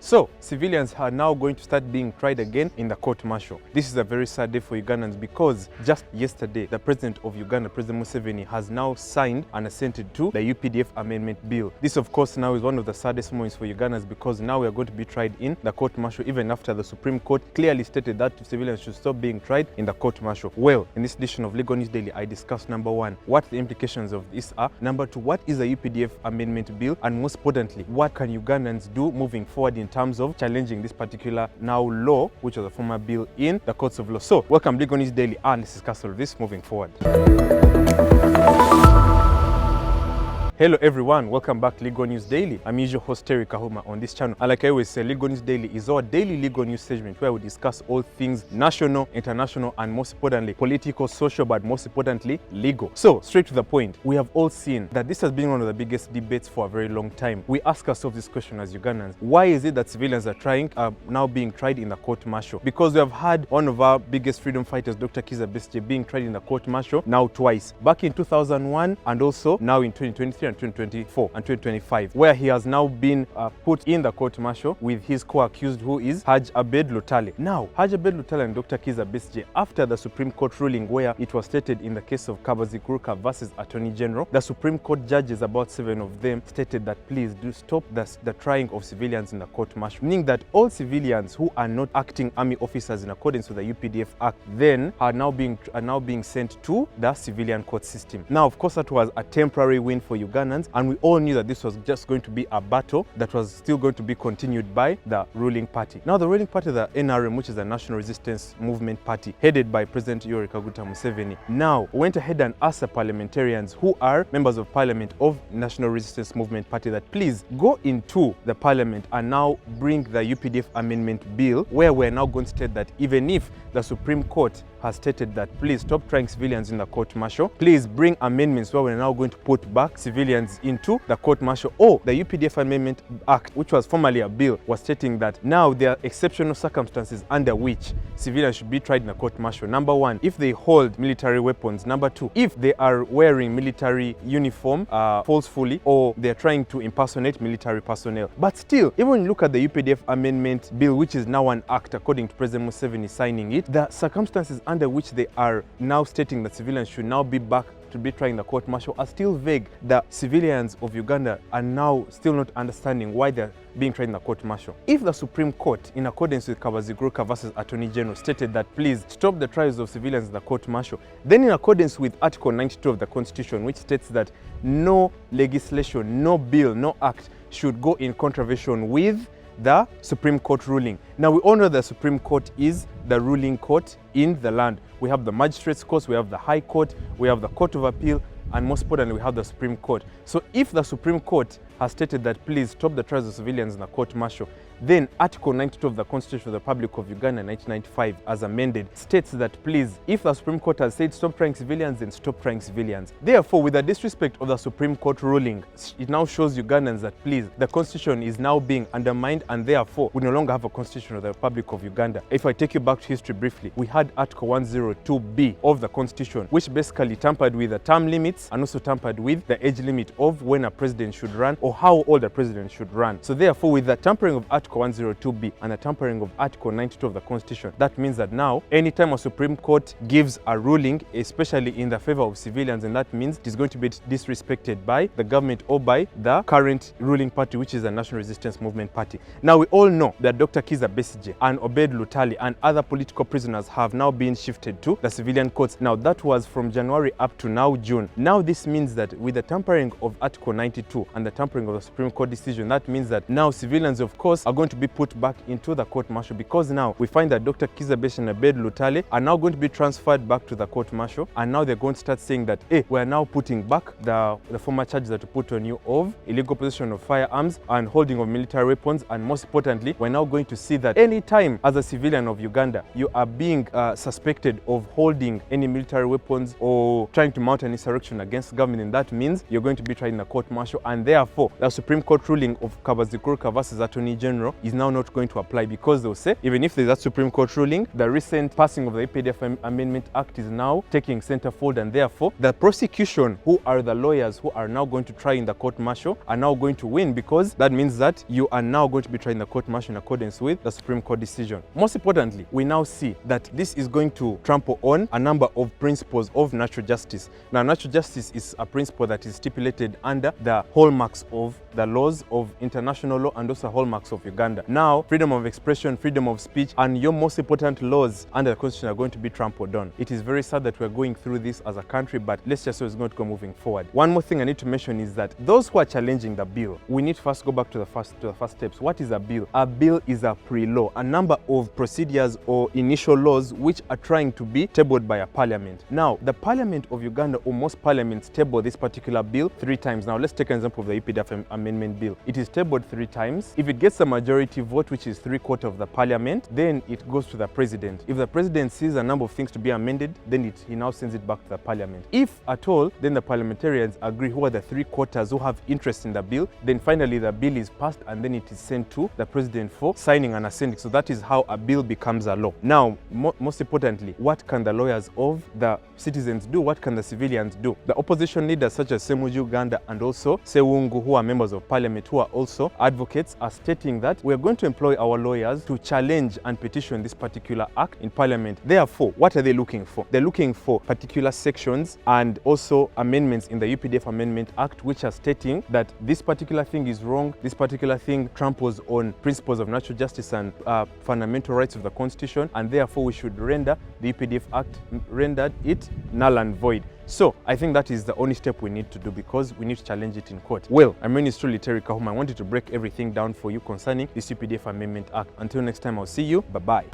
So, civilians are now going to start being tried again in the court-martial. This is a very sad day for Ugandans because just yesterday, the president of Uganda, President Museveni, has now signed and assented to the UPDF amendment bill. This, of course, now is one of the saddest moments for Ugandans because now we are going to be tried in the court-martial even after the Supreme Court clearly stated that civilians should stop being tried in the court-martial. Well, in this edition of Legal News Daily, I discussed number one, what the implications of this are, number two, what is the UPDF amendment bill, and most importantly, what can Ugandans do moving forward in terms of challenging this particular now law, which was a former bill, in the courts of law. So, welcome Legal News Daily, and let's discuss all of this moving forward. Hello everyone, welcome back to Legal News Daily. I'm usual host Terry Kahuma on this channel. And like I always say, Legal News Daily is our daily legal news segment where we discuss all things national, international, and most importantly, political, social, but most importantly, legal. So, straight to the point, we have all seen that this has been one of the biggest debates for a very long time. We ask ourselves this question as Ugandans: why is it that civilians are now being tried in the court-martial? Because we have had one of our biggest freedom fighters, Dr. Kizza Besigye, being tried in the court-martial now twice, back in 2001 and also now in 2023 and 2024 and 2025, where he has now been put in the court-martial with his co-accused, who is Haj Abed Lutale. Now, Haj Abed Lutale and Dr. Kizza Besigye, after the Supreme Court ruling where it was stated in the case of Kabazikuruka versus Attorney General, the Supreme Court judges, about 7 of them, stated that please do stop the trying of civilians in the court-martial, meaning that all civilians who are not acting army officers in accordance with the UPDF Act then are now being sent to the civilian court system. Now, of course, that was a temporary win for Ugandans, and we all knew that this was just going to be a battle that was still going to be continued by the ruling party. Now, the ruling party, the NRM, which is the National Resistance Movement Party, headed by President Museveni, now went ahead and asked the parliamentarians who are members of parliament of National Resistance Movement Party that please go into the parliament and now bring the UPDF amendment bill, where we're now going to state that even if the Supreme Court has stated that please stop trying civilians in the court-martial, please bring amendments where we're now going to put back civilians into the court-martial. Or the UPDF Amendment Act, which was formerly a bill, was stating that now there are exceptional circumstances under which civilians should be tried in the court-martial. Number one, if they hold military weapons. Number two, if they are wearing military uniform falsely, or they're trying to impersonate military personnel. But still, even when you look at the UPDF Amendment Bill, which is now an act according to President Museveni signing it, the circumstances under which they are now stating that civilians should now be back to be trying the court-martial are still vague. The civilians of Uganda are now still not understanding why they're being tried in the court-martial. If the Supreme Court, in accordance with Kabazikuruka versus Attorney General, stated that please stop the trials of civilians in the court-martial, then in accordance with Article 92 of the Constitution, which states that no legislation, no bill, no act should go in contravention with the Supreme Court ruling. Now, we all know the Supreme Court is the ruling court in the land. We have the Magistrates Court, we have the High Court, we have the Court of Appeal, and most importantly, we have the Supreme Court. So if the Supreme Court has stated that please stop the trials of civilians in the court-martial, then Article 92 of the Constitution of the Republic of Uganda 1995, as amended, states that please, if the Supreme Court has said stop trying civilians, then stop trying civilians. Therefore, with the disrespect of the Supreme Court ruling, it now shows Ugandans that please, the Constitution is now being undermined, and therefore we no longer have a Constitution of the Republic of Uganda. If I take you back to history briefly, we had Article 102B of the Constitution, which basically tampered with the term limits and also tampered with the age limit of when a president should run or how old a president should run. So therefore, with the tampering of Article 102B and the tampering of Article 92 of the Constitution, that means that now, anytime a Supreme Court gives a ruling, especially in the favor of civilians, and that means it is going to be disrespected by the government or by the current ruling party, which is the National Resistance Movement Party. Now, we all know that Dr. Kizza Besigye and Abed Lutale and other political prisoners have now been shifted to the civilian courts. Now, that was from January up to now June. Now, this means that with the tampering of Article 92 and the tampering of the Supreme Court decision, that means that now civilians, of course, are going to be put back into the court-martial, because now we find that Dr. Kizza Besigye and Abed Lutale are now going to be transferred back to the court-martial, and now they're going to start saying that, hey, we're now putting back the former charges that we put on you of illegal possession of firearms and holding of military weapons, and most importantly, we're now going to see that any time as a civilian of Uganda, you are being suspected of holding any military weapons or trying to mount an insurrection against government, and that means you're going to be tried in the court-martial, and therefore Therefore, the Supreme Court ruling of Kabazikuruka versus Attorney General is now not going to apply, because they'll say even if there's that Supreme Court ruling, the recent passing of the UPDF Amendment Act is now taking centerfold, and therefore the prosecution, who are the lawyers who are now going to try in the court-martial, are now going to win, because that means that you are now going to be trying the court-martial in accordance with the Supreme Court decision. Most importantly, we now see that this is going to trample on a number of principles of natural justice. Now, natural justice is a principle that is stipulated under the hallmarks of the laws of international law and also hallmarks of Uganda. Now, freedom of expression, freedom of speech, and your most important laws under the Constitution are going to be trampled on. It is very sad that we're going through this as a country, but let's just say it's going to go moving forward. One more thing I need to mention is that those who are challenging the bill, we need to first go back to the first steps. What is a bill? A bill is a pre-law, a number of procedures or initial laws which are trying to be tabled by a parliament. Now, the Parliament of Uganda, or most parliaments, table this particular bill 3 times. Now, let's take an example of the UPDF Amendment Bill. It is tabled 3 times. If it gets a majority vote, which is 3/4 of the parliament, then it goes to the president. If the president sees a number of things to be amended, then he now sends it back to the parliament. If at all, then the parliamentarians agree, who are the 3/4 who have interest in the bill, then finally the bill is passed, and then it is sent to the president for signing and assenting. So that is how a bill becomes a law. Now, most importantly, what can the lawyers of the citizens do? What can the civilians do? The opposition leaders such as Semuju Uganda and also Sewungu, who are members of parliament, who are also advocates, are stating that we are going to employ our lawyers to challenge and petition this particular act in parliament. Therefore, what are they looking for? They're looking for particular sections and also amendments in the UPDF Amendment Act, which are stating that this particular thing is wrong, this particular thing tramples on principles of natural justice and fundamental rights of the Constitution, and therefore we should render the UPDF Act, rendered it null and void. So I think that is the only step we need to do, because we need to challenge it in court. Well, I'm really truly Terry Kahuma. I wanted to break everything down for you concerning this UPDF Amendment Act. Until next time, I'll see you. Bye-bye.